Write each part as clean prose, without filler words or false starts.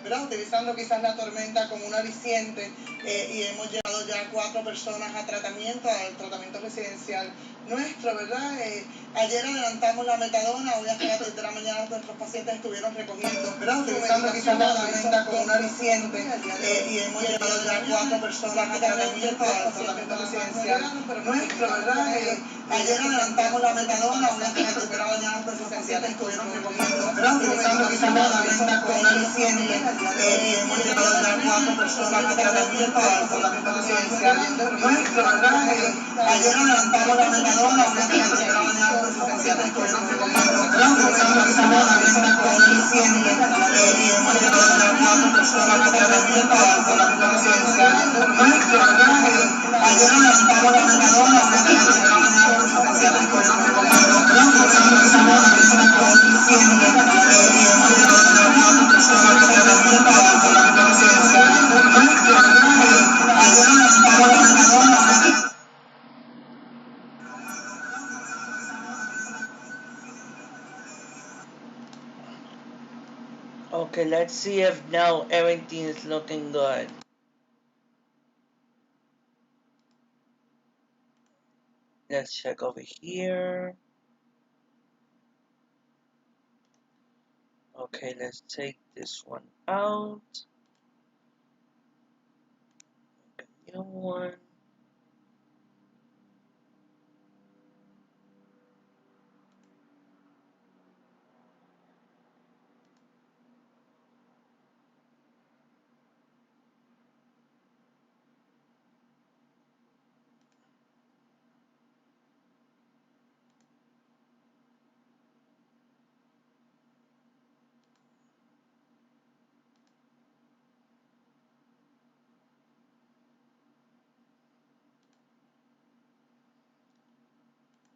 ¿verdad? Utilizando quizás la tormenta como un aliciente y hemos llevado ya 4 personas a tratamiento, al tratamiento residencial nuestro, ¿verdad? Ayer adelantamos la metadona, hoy hasta las 10 de la mañana nuestros pacientes estuvieron recogiendo, ¿verdad? Utilizando quizás la tormenta como un aliciente y hemos llevado ya 4 personas a tratamiento, al tratamiento residencial nuestro, ¿verdad? Ayer adelantamos la metadona, hoy hasta las 10 de la mañana nuestros pacientes estuvieron recogiendo, ¿verdad? Utilizando quizás la tormenta como un aliciente y hemos llevado ya 4 personas a tratamiento, al tratamiento residencial nuestro, ¿verdad? Ayer adelantamos la metadona, hoy hasta las 10 de la mañana nuestros pacientes estuvieron recogiendo, ¿verdad? Utilizando quizás la tormenta como un aliciente y hemos llevado ya 4 personas a tratamiento, al tratamiento residencial nuestro, ¿verdad? Ayer adelantamos la metadona, hoy hasta las 10 de la mañana nuestros pacientes estuvieron recogiendo, ¿verdad? Utilizando quizás la tormenta como un aliciente y hemos llevado ya 4 personas a tratamiento, al tratamiento residencial nuestro, ¿verdad? Ayer adelantamos la metadona, hoy hasta las... Okay, let's see if now everything is looking good. Let's check over here. Okay, let's take this one out. Make a new one.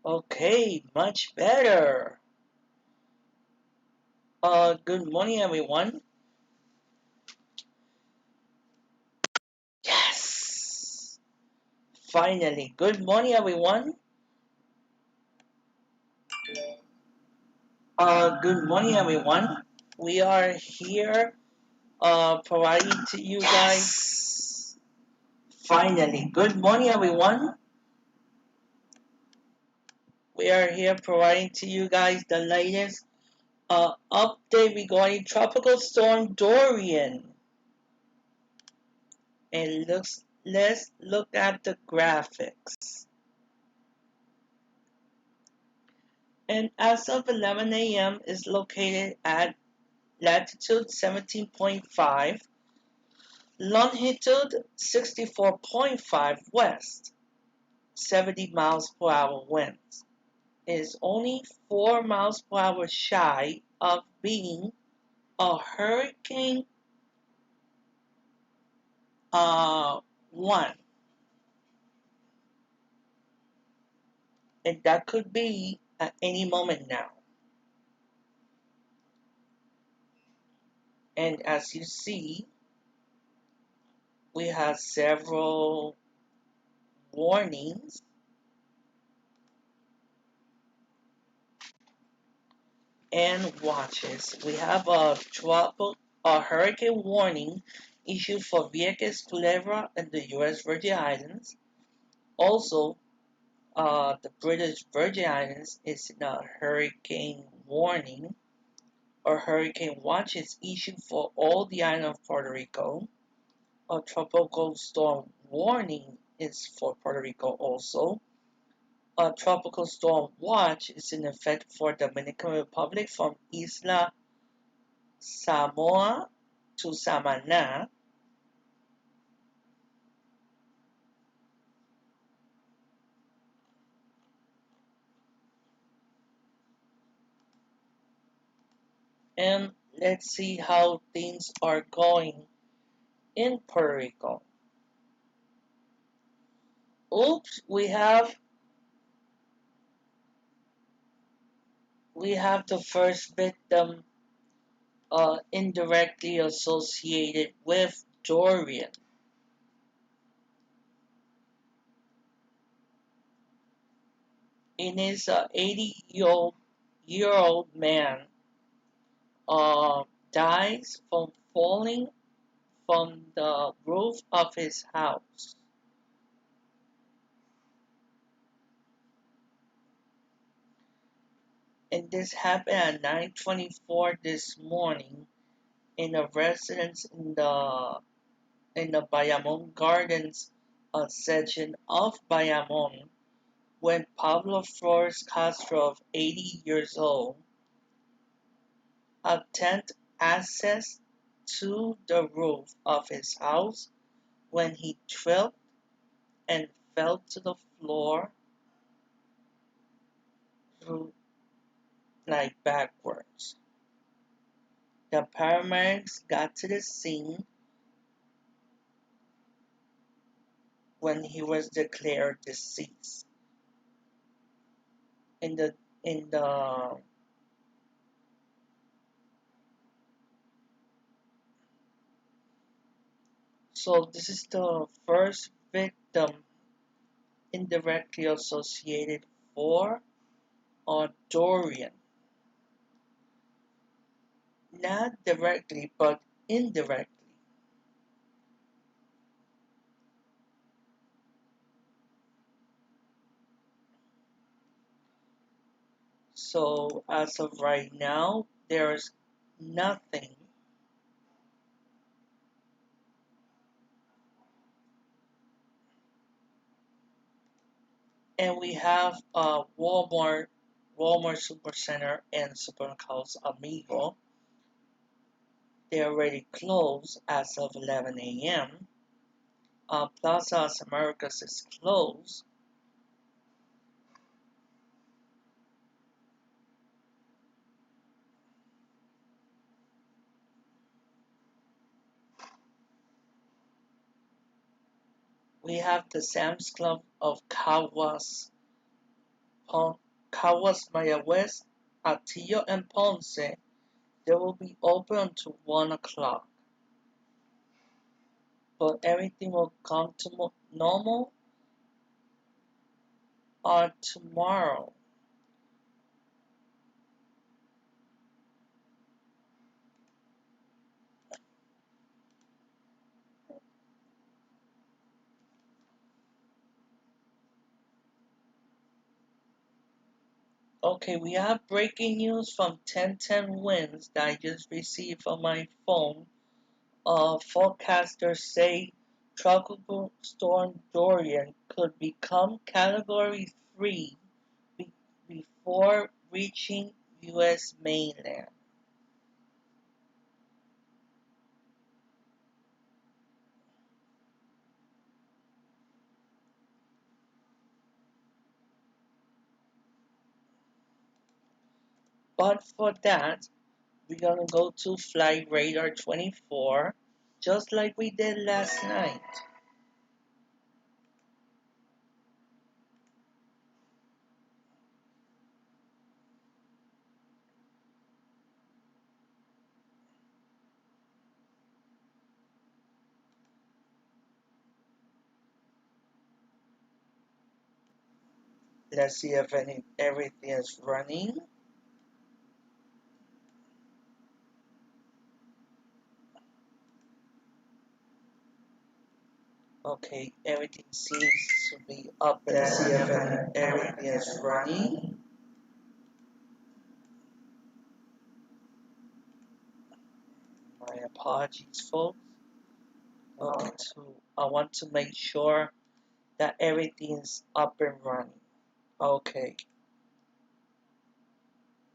Okay, much better. Good morning, everyone. Yes! Finally, good morning, everyone. Good morning, everyone. We are here, providing to you guys. Finally, good morning, everyone. We are here providing to you guys the latest update regarding Tropical Storm Dorian. And let's look at the graphics. And as of 11 a.m. is located at latitude 17.5, longitude 64.5 west, 70 miles per hour winds. It is only 4 miles per hour shy of being a hurricane 1. And that could be at any moment now. And as you see, we have several warnings and watches. We have a hurricane warning issued for Vieques, Culebra, and the U.S. Virgin Islands. Also, the British Virgin Islands is in a hurricane warning or hurricane watch is issued for all the island of Puerto Rico. A tropical storm warning is for Puerto Rico also. A tropical storm watch is in effect for Dominican Republic from Isla Samoa to Samana. And let's see how things are going in Puerto Rico. Oops, we have the first victim indirectly associated with Dorian. It is an 80-year-old man dies from falling from the roof of his house. And this happened at 9:24 this morning in a residence in the Bayamon Gardens section of Bayamon when Pablo Flores Castro, of 80 years old, obtained access to the roof of his house when he tripped and fell to the floor through like backwards. The paramedics got to the scene when he was declared deceased. In the in the so this is the first victim indirectly associated for Dorian, not directly but indirectly. So as of right now, there's nothing. And we have Walmart Supercenter and Supermercados Amigo. They're already closed as of 11 a.m. Plaza Las Americas is closed. We have the Sam's Club of Caguas, Mayagüez, Atillo, and Ponce. They will be open until 1 o'clock. But everything will come to normal tomorrow. Okay, we have breaking news from 1010 Winds that I just received on my phone. Forecasters say Tropical Storm Dorian could become Category 3 before reaching U.S. mainland. But for that, we're gonna go to Flight Radar 24, just like we did last night. Let's see if everything is running. Okay, everything seems to be up. Let's see if everything is running. My apologies, folks. Okay, so I want to make sure that everything's up and running. Okay,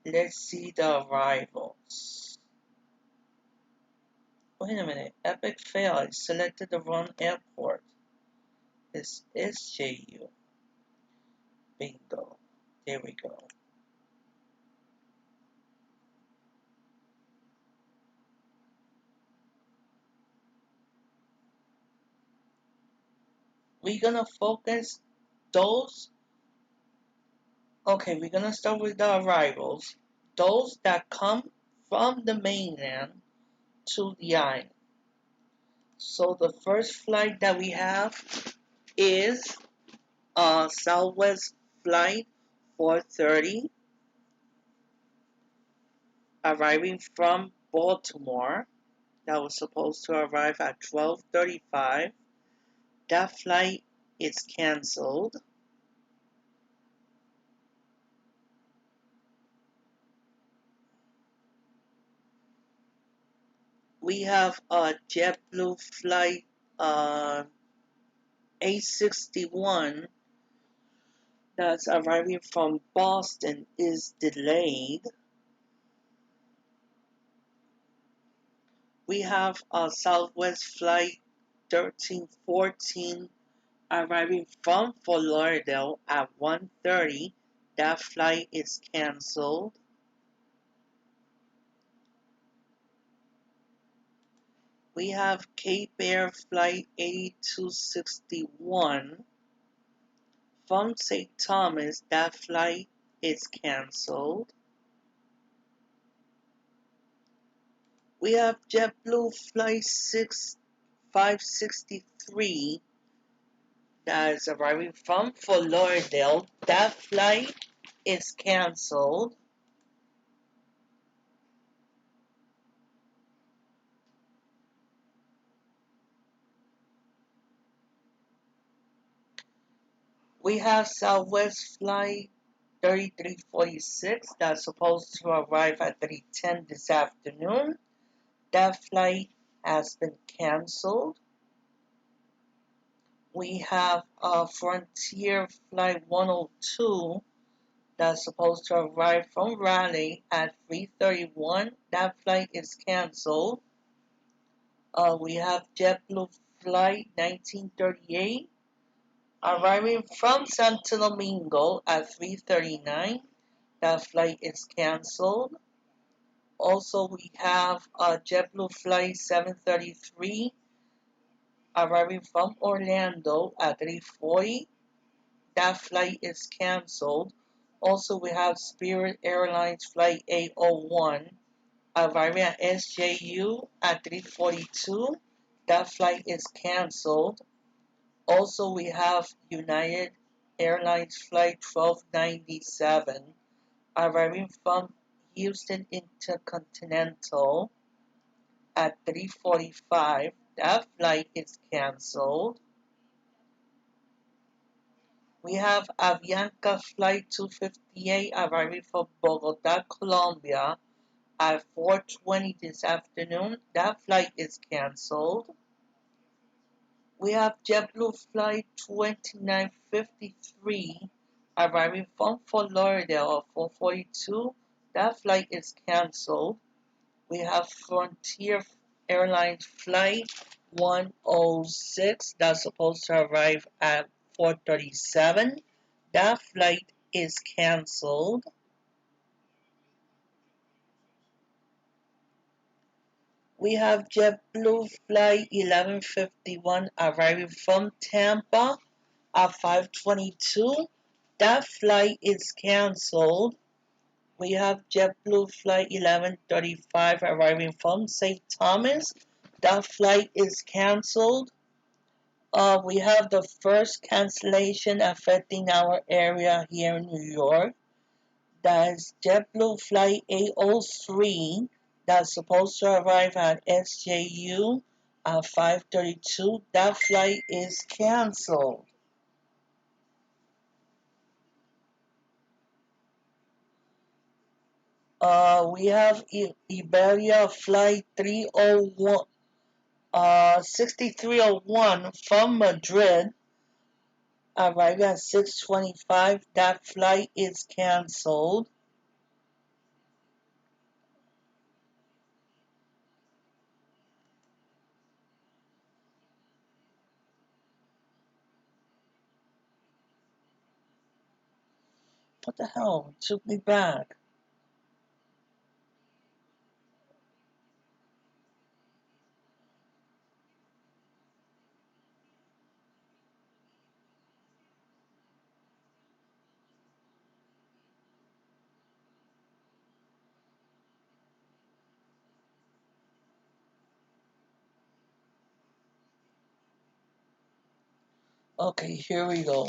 let's see the arrivals. Wait a minute, Epic fail. I selected the wrong airport. This is JU. Bingo. There we go. We're gonna focus those. Okay, we're gonna start with the arrivals. Those that come from the mainland to the island. So the first flight that we have is Southwest Flight 430, arriving from Baltimore that was supposed to arrive at 12:35. That flight is canceled. We have a JetBlue flight uh, 861 that's arriving from Boston is delayed. We have a Southwest flight 1314 arriving from Fort Lauderdale at 1:30. That flight is canceled. We have Cape Air flight 8261 from St. Thomas. That flight is canceled. We have JetBlue flight 6563 that is arriving from Fort Lauderdale. That flight is canceled. We have Southwest flight 3346 that's supposed to arrive at 3:10 this afternoon. That flight has been canceled. We have a Frontier flight 102 that's supposed to arrive from Raleigh at 3:31. That flight is canceled. We have JetBlue flight 1938 arriving from Santo Domingo at 3:39. That flight is canceled. Also, we have JetBlue flight 733 arriving from Orlando at 3:40. That flight is canceled. Also, we have Spirit Airlines flight 801 arriving at SJU at 3:42. That flight is canceled. Also, we have United Airlines flight 1297 arriving from Houston Intercontinental at 3:45. That flight is canceled. We have Avianca flight 258 arriving from Bogota, Colombia at 4:20 this afternoon. That flight is canceled. We have JetBlue flight 2953 arriving from Fort Lauderdale at 4:42. That flight is canceled. We have Frontier Airlines flight 106 that's supposed to arrive at 4:37. That flight is canceled. We have JetBlue flight 1151 arriving from Tampa at 5:22. That flight is canceled. We have JetBlue flight 1135 arriving from St. Thomas. That flight is canceled. We have the first cancellation affecting our area here in New York. That is JetBlue flight 803 that's supposed to arrive at SJU at 5:32. That flight is canceled. We have Iberia flight 301, 6301 from Madrid arriving at 6:25. That flight is canceled. What the hell? It took me back. Okay, here we go.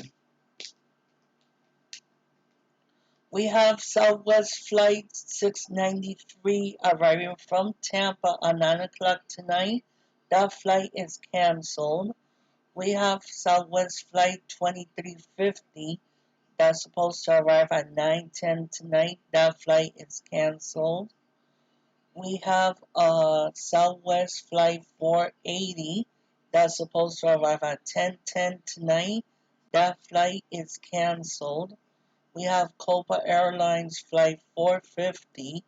We have Southwest Flight 693 arriving from Tampa at 9 o'clock tonight. That flight is canceled. We have Southwest Flight 2350 that's supposed to arrive at 9:10 tonight. That flight is canceled. We have Southwest Flight 480 that's supposed to arrive at 10:10 tonight. That flight is canceled. We have Copa Airlines Flight 450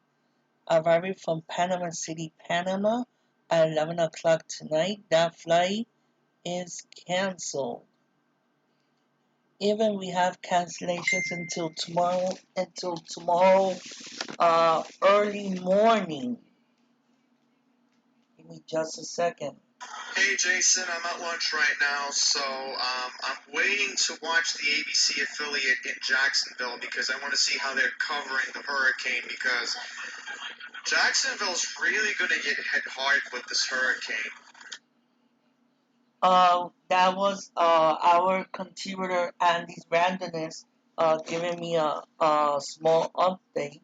arriving from Panama City, Panama at 11 o'clock tonight. That flight is canceled. Even we have cancellations until tomorrow early morning. Give me just a second. Hey Jason, I'm at lunch right now, so I'm waiting to watch the ABC affiliate in Jacksonville because I want to see how they're covering the hurricane because Jacksonville's really going to get hit hard with this hurricane. That was our contributor Andy's randomness giving me a small update.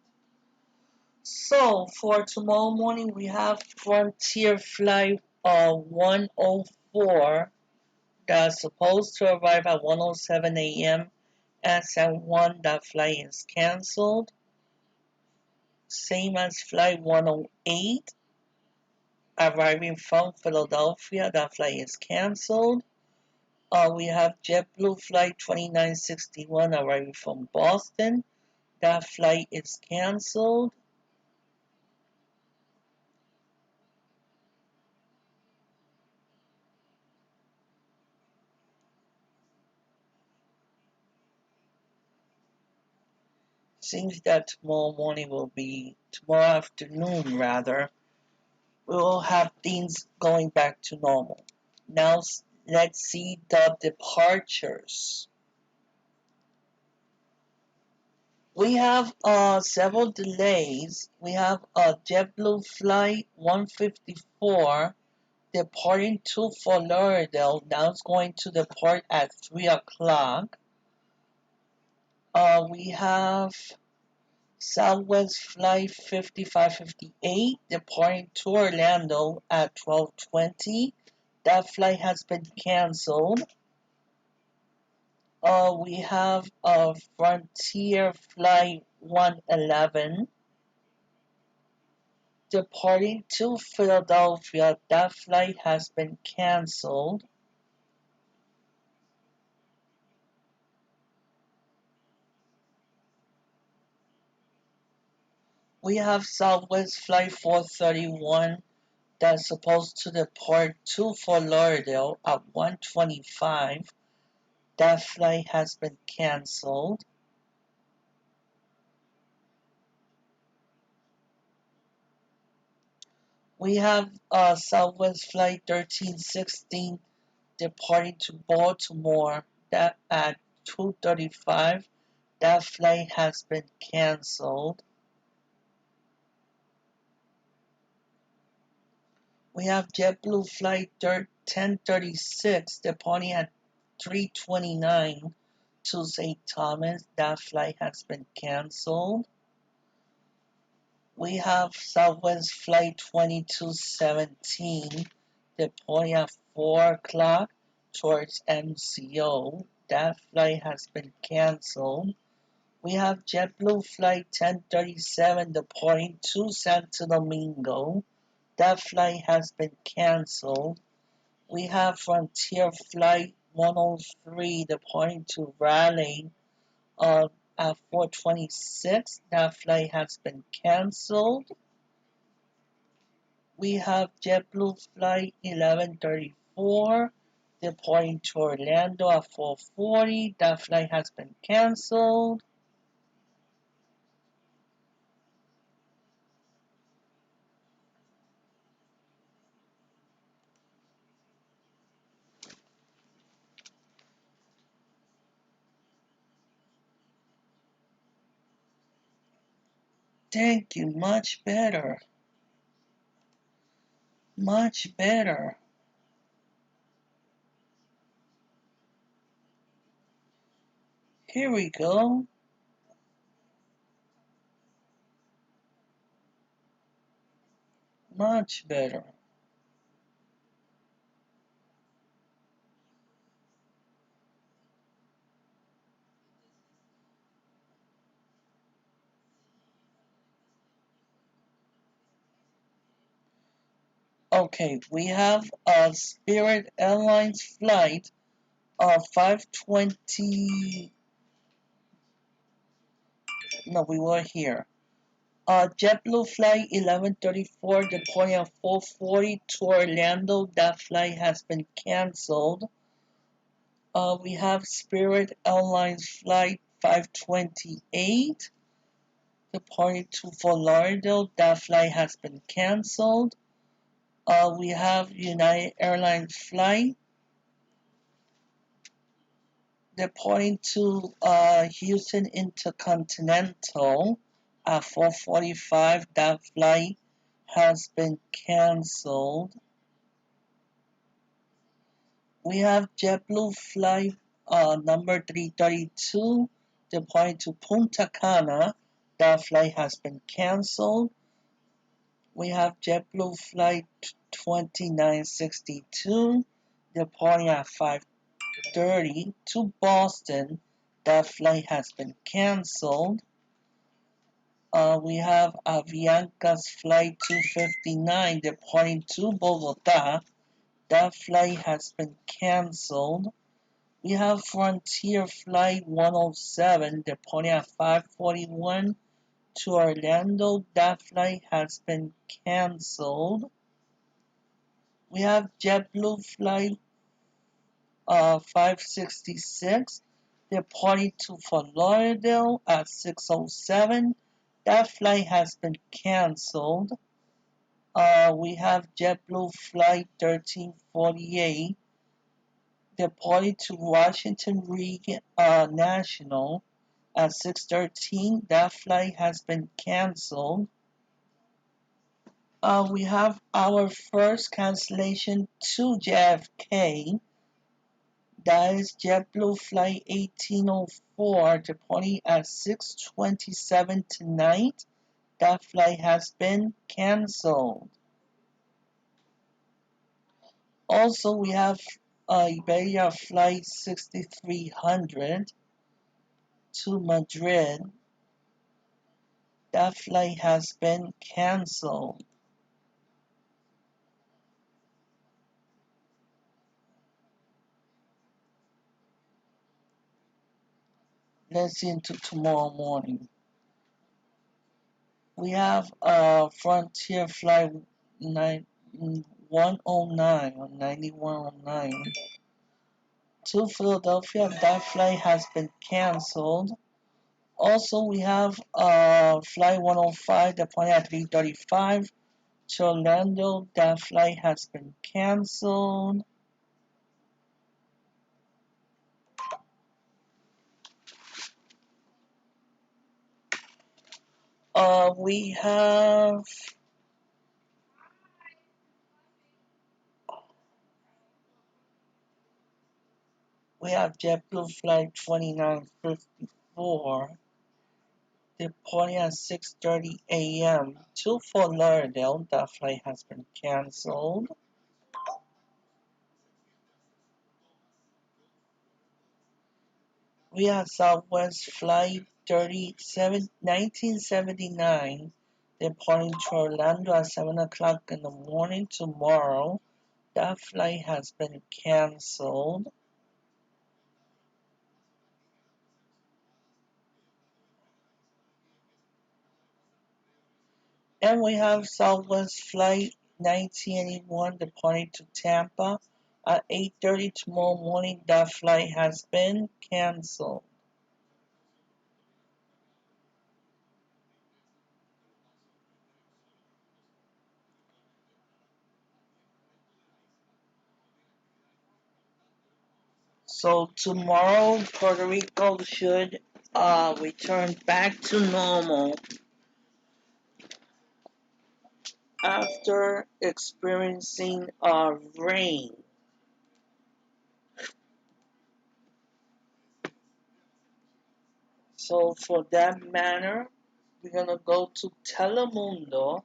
So for tomorrow morning we have Frontier Flight 104 that's supposed to arrive at 1:07 a.m. at San Juan. That flight is canceled. Same as Flight 108 arriving from Philadelphia. That flight is canceled. We have JetBlue Flight 2961 arriving from Boston. That flight is canceled. Seems that tomorrow afternoon rather, we will have things going back to normal. Now let's see the departures. We have several delays. We have a JetBlue Flight 154 departing to Fort Lauderdale. Now it's going to depart at 3 o'clock. We have Southwest Flight 5558 departing to Orlando at 12:20. That flight has been canceled. We have a Frontier Flight 111 departing to Philadelphia. That flight has been canceled. We have Southwest Flight 431 that's supposed to depart to Fort Lauderdale at 1:25. That flight has been canceled. We have Southwest Flight 1316 departing to Baltimore that at 2:35. That flight has been canceled. We have JetBlue Flight 1036 departing at 3:29 to St. Thomas. That flight has been canceled. We have Southwest Flight 2217 departing at 4 o'clock towards MCO. That flight has been canceled. We have JetBlue Flight 1037 departing to Santo Domingo. That flight has been canceled. We have Frontier Flight 103 departing to Raleigh at 4:26. That flight has been canceled. We have JetBlue Flight 1134 departing to Orlando at 4:40. That flight has been canceled. Thank you, much better. Much better. Here we go. Much better. Okay, we have a Spirit Airlines flight of 520. No, we were here. JetBlue flight 1134 departing at 4:40 to Orlando. That flight has been canceled. We have Spirit Airlines flight 528 departing to Fort Lauderdale. That flight has been canceled. We have United Airlines flight departing to Houston Intercontinental at 4:45. That flight has been canceled. We have JetBlue flight number 332 departing to Punta Cana. That flight has been canceled. We have JetBlue flight 2962 departing at 5:30 to Boston. That flight has been canceled. We have Avianca's flight 259 departing to Bogota. That flight has been canceled. We have Frontier Flight 107 departing at 5:41 to Orlando. That flight has been canceled. We have JetBlue Flight 566 departing to Fort Lauderdale at 6:07. That flight has been canceled. We have JetBlue Flight 1348 departing to Washington Reagan National at 6:13. That flight has been canceled. We have our first cancellation to JFK. That is JetBlue Flight 1804 departing at 6:27 tonight. That flight has been canceled. Also, we have Iberia Flight 6300 to Madrid. That flight has been canceled. Let's see into tomorrow morning. We have Frontier Flight 109 or 9109 to Philadelphia. That flight has been canceled. Also, we have Flight 105 departing at 3:35 to Orlando. That flight has been canceled. Uh, we have we have JetBlue Flight 2954 departing at 6:30 a.m. to Fort Lauderdale. That flight has been canceled. We have Southwest Flight 1979 departing to Orlando at 7 o'clock in the morning tomorrow. That flight has been canceled. And we have Southwest Flight 1981 departing to Tampa at 8:30 tomorrow morning. That flight has been canceled. So tomorrow, Puerto Rico should return back to normal after experiencing rain. So for that matter, we're gonna go to Telemundo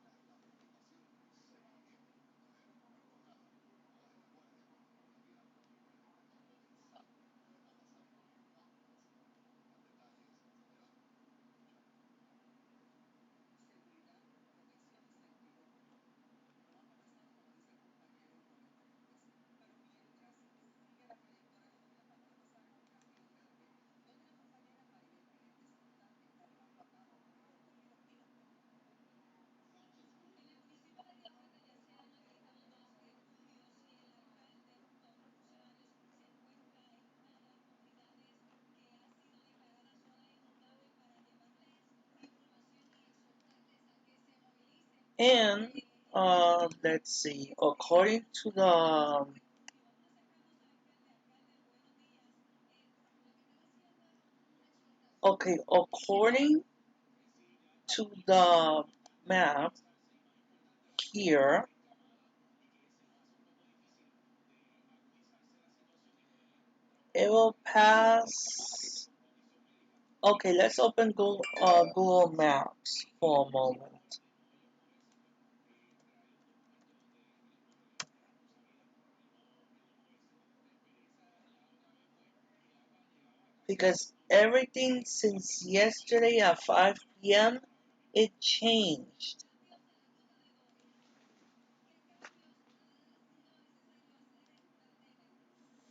And let's see, according to the according to the map here, it will pass. Okay, let's open Google Maps for a moment. Because everything since yesterday at 5 p.m., it changed.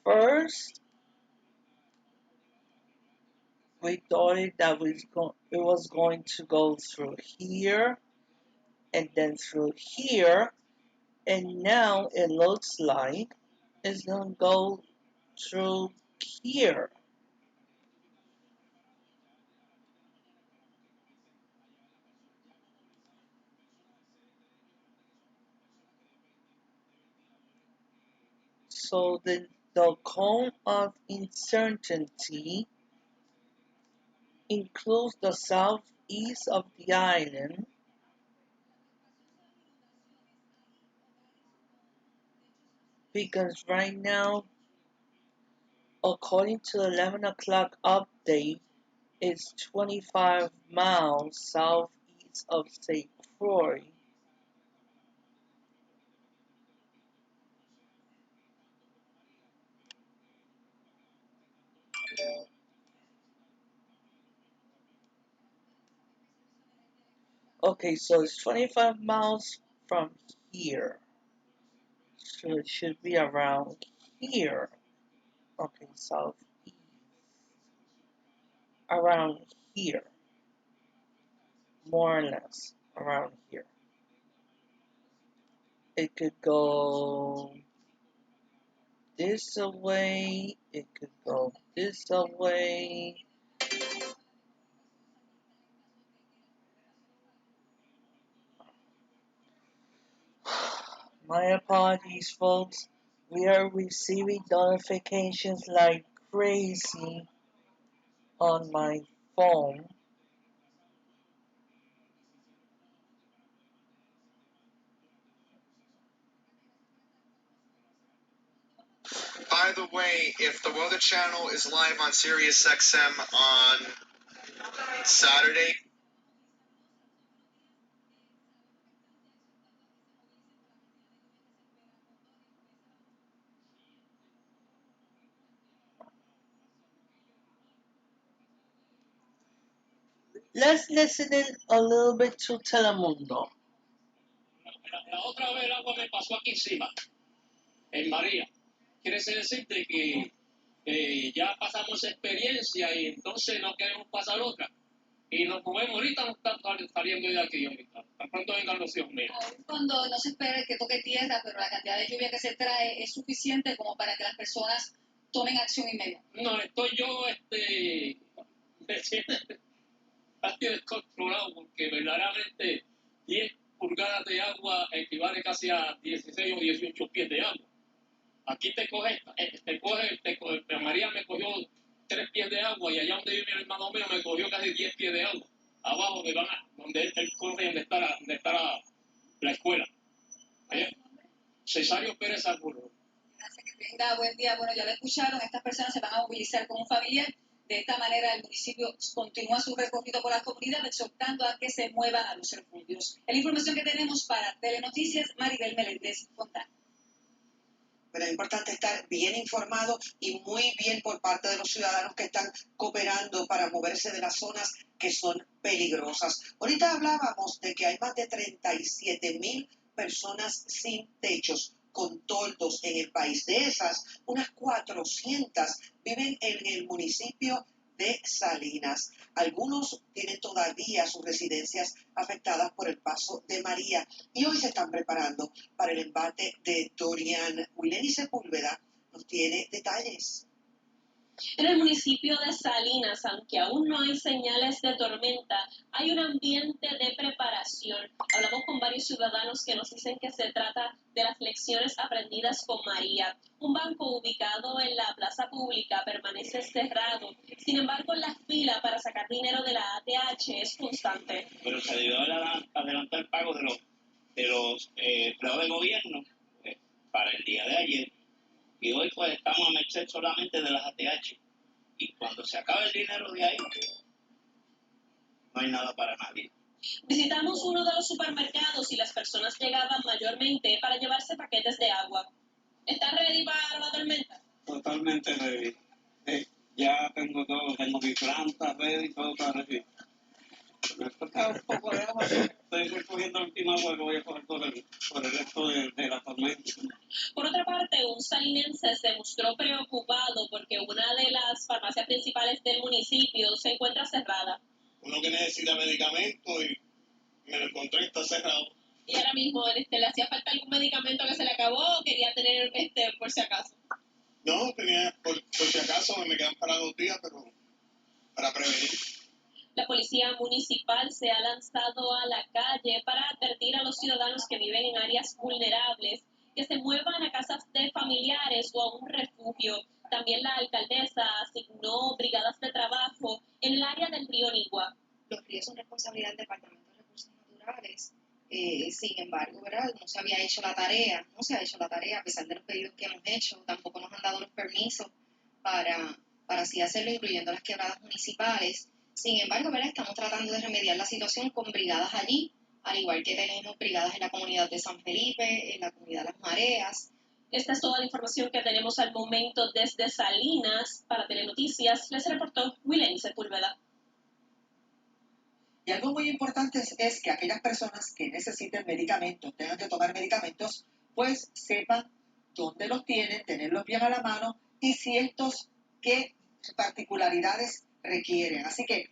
First, we thought it was going to go through here and then through here, and now it looks like it's going to go through here. So the cone of uncertainty includes the southeast of the island, because right now, according to the 11 o'clock update, it's 25 miles southeast of St. Croix. Okay, so it's 25 miles from here. So it should be around here. Okay, southeast. Around here. More or less. Around here. It could go this away. It could go this away. My apologies, folks. We are receiving notifications like crazy on my phone. By the way, if the Weather Channel is live on Sirius XM on Saturday, Let's listen in a little bit to Telemundo. La otra vez el agua me pasó aquí encima, en María. Quiere decir de que ya pasamos experiencia y entonces no queremos pasar otra. Y nos movemos, ahorita no está saliendo de aquí, ahorita. Tan pronto vengan los hijos míos. Aún cuando no se espera que toque tierra, pero la cantidad de lluvia que se trae es suficiente como para que las personas tomen acción inmediata. No, estoy yo, casi descontrolado porque verdaderamente 10 pulgadas de agua equivale casi a 16 o 18 pies de agua. Aquí María me cogió 3 pies de agua y allá donde vive mi hermano mío me cogió casi 10 pies de agua. Abajo donde él corre, donde está la escuela. Allá. Cesario Pérez Arbulo. Gracias, que tenga buen día. Bueno, ya lo escucharon, estas personas se van a movilizar con un familiar. De esta manera, el municipio continúa su recorrido por las comunidades, exhortando a que se muevan a los refugios. Es la información que tenemos para Telenoticias, Maribel Meléndez Fontana. Pero es importante estar bien informado y muy bien por parte de los ciudadanos que están cooperando para moverse de las zonas que son peligrosas. Ahorita hablábamos de que hay más de 37,000 personas sin techos, con toldos en el país. De esas, unas 400 viven en el municipio de Salinas. Algunos tienen todavía sus residencias afectadas por el paso de María y hoy se están preparando para el embate de Dorian. Wileni Sepúlveda nos tiene detalles. En el municipio de Salinas, aunque aún no hay señales de tormenta, hay un ambiente de preparación. Hablamos con varios ciudadanos que nos dicen que se trata de las lecciones aprendidas con María. Un banco ubicado en la plaza pública permanece cerrado. Sin embargo, la fila para sacar dinero de la ATH es constante. Pero se debió adelantar el pago de los empleados de gobierno para el día de ayer. Y hoy pues estamos a merced solamente de las ATH. Y cuando se acabe el dinero de ahí, no hay nada para nadie. Visitamos uno de los supermercados y las personas llegaban mayormente para llevarse paquetes de agua. ¿Está ready para la tormenta? Totalmente ready. Ya tengo todo, tengo mi planta ready, todo está ready. Me falta un poco de agua, estoy recogiendo la última agua que voy a coger por el resto de la tormenta. Por otra parte, un salinense se mostró preocupado porque una de las farmacias principales del municipio se encuentra cerrada. Uno que necesita medicamentos y me lo encontré, está cerrado. Y ahora mismo, ¿le hacía falta algún medicamento que se le acabó o quería tener por si acaso? No, tenía, por si acaso me quedan para 2 días, pero para prevenir. La policía municipal se ha lanzado a la calle para advertir a los ciudadanos que viven en áreas vulnerables que se muevan a casas de familiares o a un refugio. También la alcaldesa asignó brigadas de trabajo en el área del río Nigua. Los ríos son responsabilidad del Departamento de Recursos Naturales. Sin embargo, ¿verdad? No se había hecho la tarea, a pesar de los pedidos que hemos hecho, tampoco nos han dado los permisos para así hacerlo, incluyendo las quebradas municipales. Sin embargo, ¿verdad? Estamos tratando de remediar la situación con brigadas allí, al igual que tenemos brigadas en la comunidad de San Felipe, en la comunidad de Las Mareas. Esta es toda la información que tenemos al momento desde Salinas. Para Telenoticias, les reportó Wilén Sepúlveda. Y algo muy importante es que aquellas personas que necesiten medicamentos, tengan que tomar medicamentos, pues sepan dónde los tienen, tenerlos bien a la mano y si estos qué particularidades requieren. Así que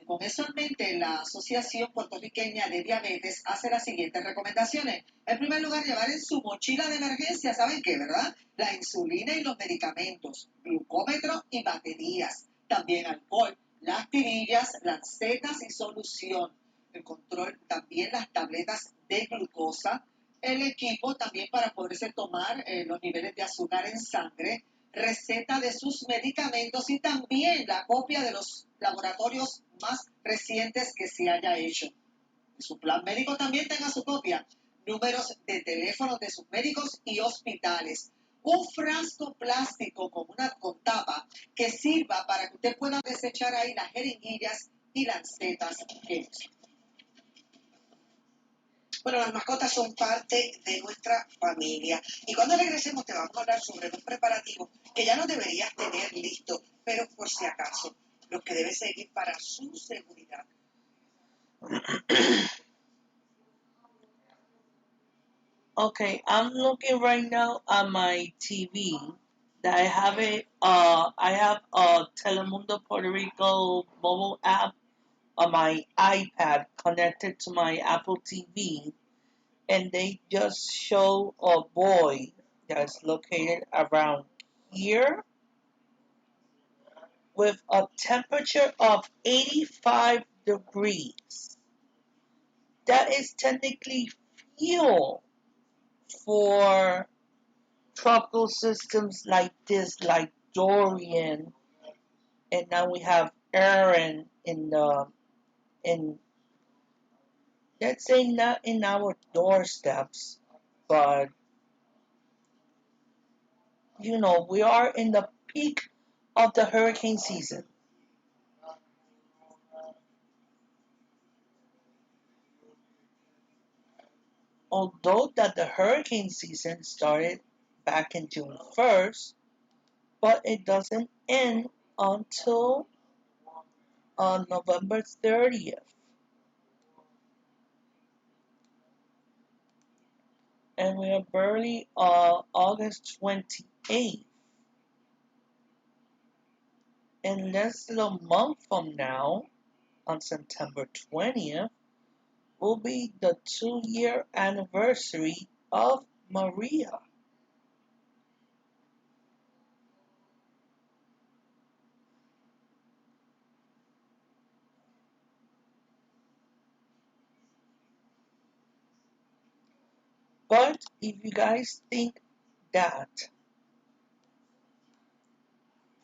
con eso en mente, la Asociación Puertorriqueña de Diabetes hace las siguientes recomendaciones. En primer lugar, llevar en su mochila de emergencia, ¿saben qué, verdad? La insulina y los medicamentos, glucómetro y baterías, también alcohol, las tirillas, lancetas y solución, el control, también las tabletas de glucosa, el equipo también para poderse tomar los niveles de azúcar en sangre, receta de sus medicamentos y también la copia de los laboratorios más recientes que se haya hecho. Su plan médico también tenga su copia, números de teléfonos de sus médicos y hospitales. Un frasco plástico con tapa que sirva para que usted pueda desechar ahí las jeringuillas y lancetas que usa. Bueno, las mascotas son parte de nuestra familia. Y cuando regresemos te vamos a hablar sobre los preparativos que ya no deberías tener listos, pero por si acaso, los que debes seguir para su seguridad. Okay, I'm looking right now at my TV. That I have a Telemundo Puerto Rico mobile app on my iPad connected to my Apple TV, and they just show a boy that's located around here with a temperature of 85 degrees. That is technically fuel for tropical systems like this, like Dorian, and now we have Aaron in let's say not in our doorsteps, but we are in the peak of the hurricane season. Although that the hurricane season started back in June 1st, but it doesn't end until November 30th. And we are barely August 28th. In less than a month from now, on September 20th, will be the 2-year anniversary of Maria. But if you guys think that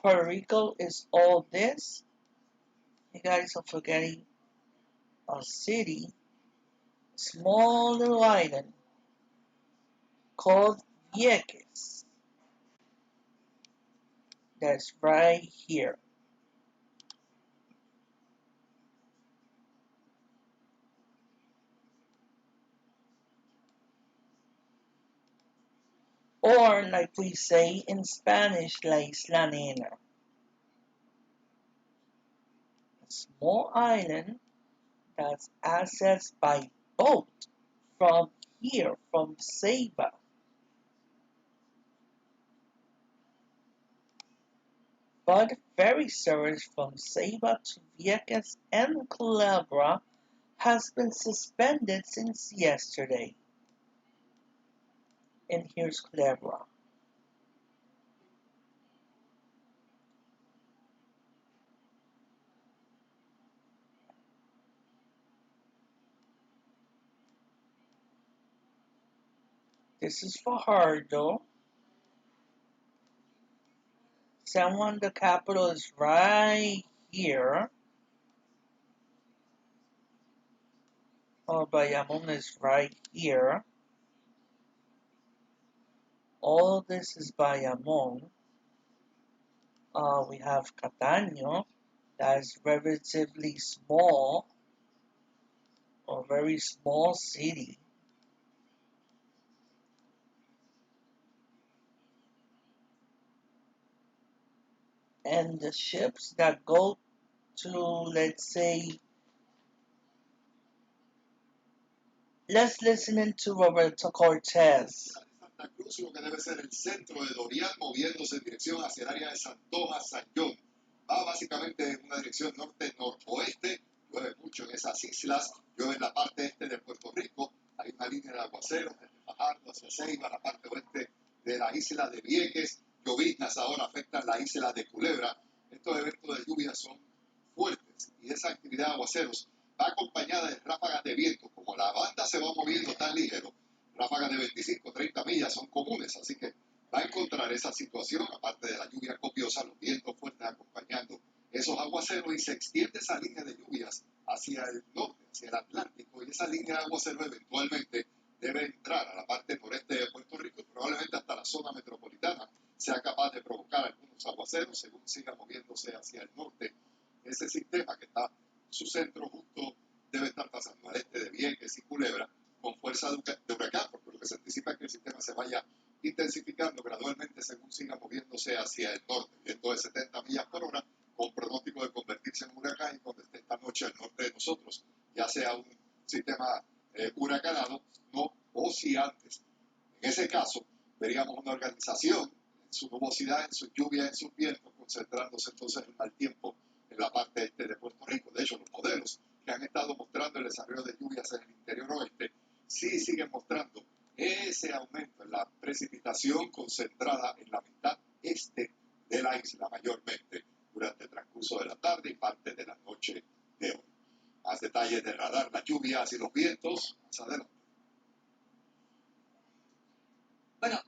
Puerto Rico is all this, you guys are forgetting a city, small little island called Vieques. That's right here. Or, like we say in Spanish, La Isla Nena. A small island that's accessed by boat from here, from Ceiba. But ferry service from Ceiba to Vieques and Culebra has been suspended since yesterday. And here's Culebra. This is Fajardo. San Juan, the capital, is right here. Bayamon is right here. All this is Bayamon. We have Cataño, that is relatively small, a very small city. And the ships that go to, let's say, let's listen into Roberto Cortés. Santa Cruz, lo que debe ser el centro de Dorian, moviéndose en dirección hacia el área de San Tomás, San John. Va básicamente en una dirección norte-noroeste, llueve mucho en esas islas, llueve en la parte este de Puerto Rico, hay una línea de aguaceros desde Fajardo hacia Ceiba, la parte oeste de la isla de Vieques, lloviznas ahora afectan la isla de Culebra. Estos eventos de lluvia son fuertes y esa actividad de aguaceros va acompañada de ráfagas de viento. Como la banda se va moviendo tan ligero, ráfagas de 25, 30 millas son comunes, así que va a encontrar esa situación, aparte de la lluvia copiosa, los vientos fuertes acompañando esos aguaceros, y se extiende esa línea de lluvias hacia el norte, hacia el Atlántico, y esa línea de aguaceros eventualmente debe entrar a la parte noreste de Puerto Rico y probablemente hasta la zona metropolitana sea capaz de provocar algunos aguaceros según siga moviéndose hacia el norte. Ese sistema que está, su centro justo debe estar pasando al este de Vieques y Culebra con fuerza de huracán, porque lo que se anticipa es que el sistema se vaya intensificando gradualmente según siga moviéndose hacia el norte, viento de 70 millas por hora, con pronóstico de convertirse en huracán y cuando esté esta noche al norte de nosotros, ya sea un sistema huracanado, no, o si antes. En ese caso, veríamos una organización en su nubosidad, en su lluvia, en sus vientos, concentrándose entonces el mal tiempo en la parte este de Puerto Rico. De hecho, los modelos que han estado mostrando el desarrollo de lluvias en el interior oeste sí siguen mostrando ese aumento en la precipitación concentrada en la mitad este de la isla mayormente durante el transcurso de la tarde y parte de la noche de hoy. Más detalles de radar, las lluvias y los vientos más adelante. Bueno,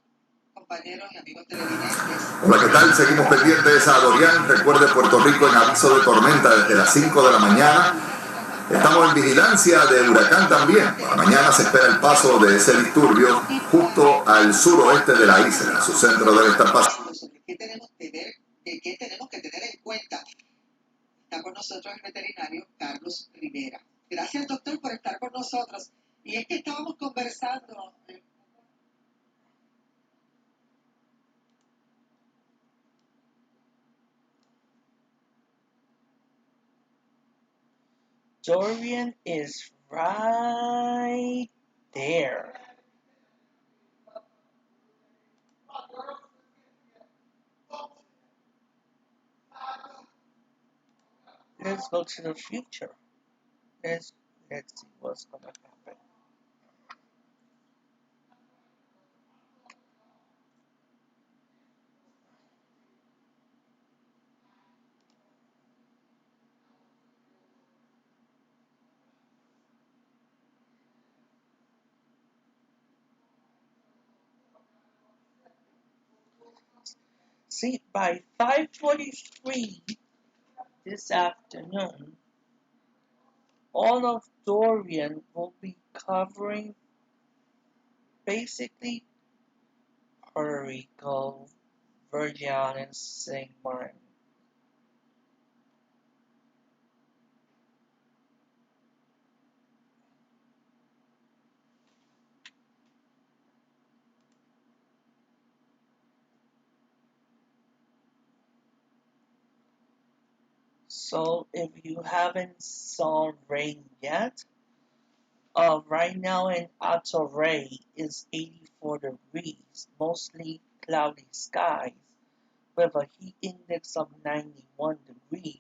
compañeros y amigos televidentes. Hola, ¿qué tal? Seguimos pendientes a Dorian. Recuerde, Puerto Rico en aviso de tormenta desde las 5 de la mañana. Estamos en vigilancia de huracán también. Para mañana se espera el paso de ese disturbio justo al suroeste de la isla. Su centro debe estar pasando. ¿Qué tenemos que tener en cuenta? Está con nosotros el veterinario Carlos Rivera. Gracias, doctor, por estar con nosotros. Y es que estábamos conversando. Dorian is right there. Let's go to the future. Let's see what's gonna happen. See, by 5:43 this afternoon, all of Dorian will be covering basically Puerto Rico, Virgin Islands, St. Martin. So if you haven't saw rain yet, right now in Monterey is 84 degrees, mostly cloudy skies, with a heat index of 91 degrees.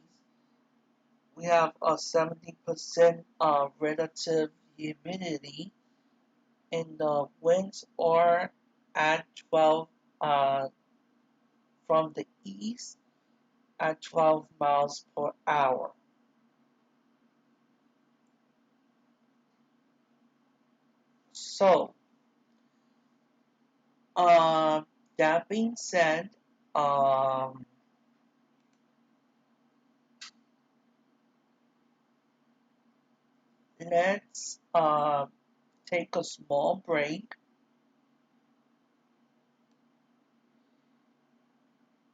We have a 70% relative humidity, and the winds are at 12 from the east at 12 miles per hour. So, that being said, um, let's take a small break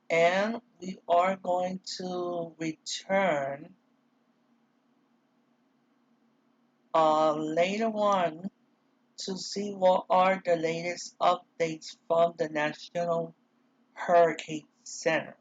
and we are going to return later on to see what are the latest updates from the National Hurricane Center.